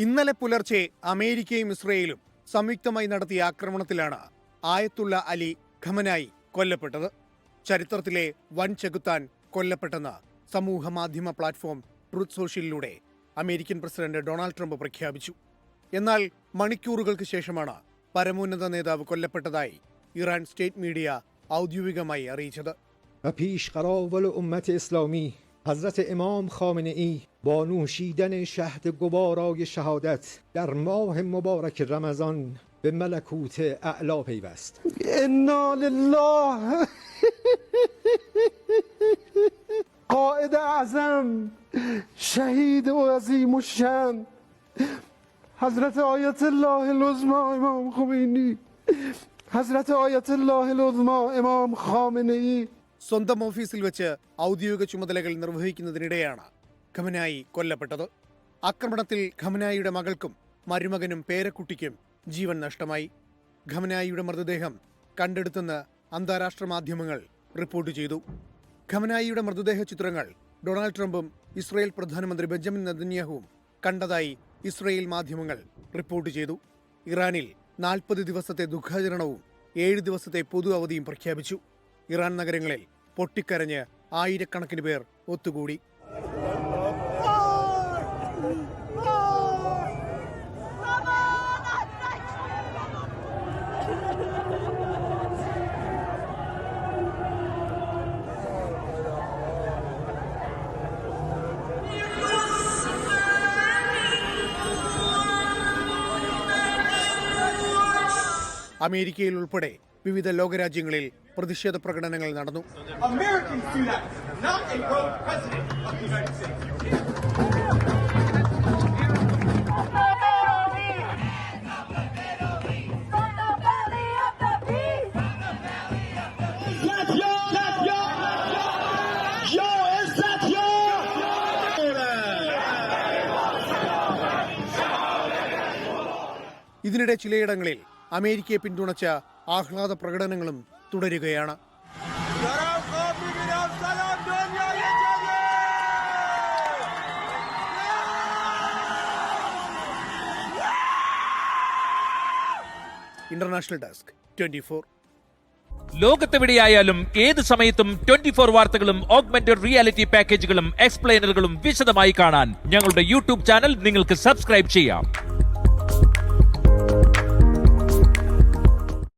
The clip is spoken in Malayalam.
ഇന്നലെ പുലർച്ചെ അമേരിക്കയും ഇസ്രയേലും സംയുക്തമായി നടത്തിയ ആക്രമണത്തിലാണ് ആയത്തുള്ള അലി ഖമനായി കൊല്ലപ്പെട്ടത്. ചരിത്രത്തിലെ വൻ ചെകുത്താൻ കൊല്ലപ്പെട്ടെന്ന് സമൂഹ മാധ്യമ പ്ലാറ്റ്ഫോം ട്രൂത്ത് സോഷ്യലിലൂടെ അമേരിക്കൻ പ്രസിഡന്റ് ഡൊണാൾഡ് ട്രംപ് പ്രഖ്യാപിച്ചു. എന്നാൽ മണിക്കൂറുകൾക്ക് ശേഷമാണ് പരമോന്നത നേതാവ് കൊല്ലപ്പെട്ടതായി ഇറാൻ സ്റ്റേറ്റ് മീഡിയ ഔദ്യോഗികമായി അറിയിച്ചത്. حضرت امام خامنه ای با نوشیدن شهد گوارای شهادت در ماه مبارک رمضان به ملکوت اعلا پیوست. انا لله قائد اعظم شهید و عظیم الشان حضرت آیت الله العظما امام خمینی حضرت آیت الله العظما امام خامنه ای. സ്വന്തം ഓഫീസിൽ വെച്ച് ഔദ്യോഗിക ചുമതലകൾ നിർവഹിക്കുന്നതിനിടെയാണ് ഖമനായി കൊല്ലപ്പെട്ടത്. ആക്രമണത്തിൽ ഖമനായിയുടെ മകൾക്കും മരുമകനും പേരക്കുട്ടിക്കും ജീവൻ നഷ്ടമായി. ഖമനായിയുടെ മൃതദേഹം കണ്ടെടുത്തെന്ന് അന്താരാഷ്ട്ര മാധ്യമങ്ങൾ റിപ്പോർട്ട് ചെയ്തു. ഖമനായിയുടെ മൃതദേഹ ചിത്രങ്ങൾ ഡൊണാൾഡ് ട്രംപും ഇസ്രയേൽ പ്രധാനമന്ത്രി ബെഞ്ചമിൻ നെതന്യാഹുവും കണ്ടതായി ഇസ്രയേൽ മാധ്യമങ്ങൾ റിപ്പോർട്ട് ചെയ്തു. ഇറാനിൽ 40 ദിവസത്തെ ദുഃഖാചരണവും 7 ദിവസത്തെ പൊതു അവധിയും പ്രഖ്യാപിച്ചു. ഇറാൻ നഗരങ്ങളിൽ പൊട്ടിക്കരഞ്ഞ് ആയിരക്കണക്കിന് പേർ ഒത്തുകൂടി. അമേരിക്കയിൽ ഉൾപ്പെടെ വിവിധ ലോകരാജ്യങ്ങളിൽ പ്രതിഷേധ പ്രകടനങ്ങൾ നടന്നു. ഇതിനിടെ ചിലയിടങ്ങളിൽ അമേരിക്കയെ പിന്തുണച്ച ആഹ്ലാദ പ്രകടനങ്ങളും തുടരുകയാണ്. International desk 24. ലോകത്തെവിടെയായാലും ഏത് സമയത്തും 24 വാർത്തകളും ഓഗ്മെന്റഡ് റിയാലിറ്റി പാക്കേജുകളും എക്സ്പ്ലെയിനറുകളും വിശദമായി കാണാൻ ഞങ്ങളുടെ യൂട്യൂബ് ചാനൽ നിങ്ങൾക്ക് സബ്സ്ക്രൈബ് ചെയ്യാം.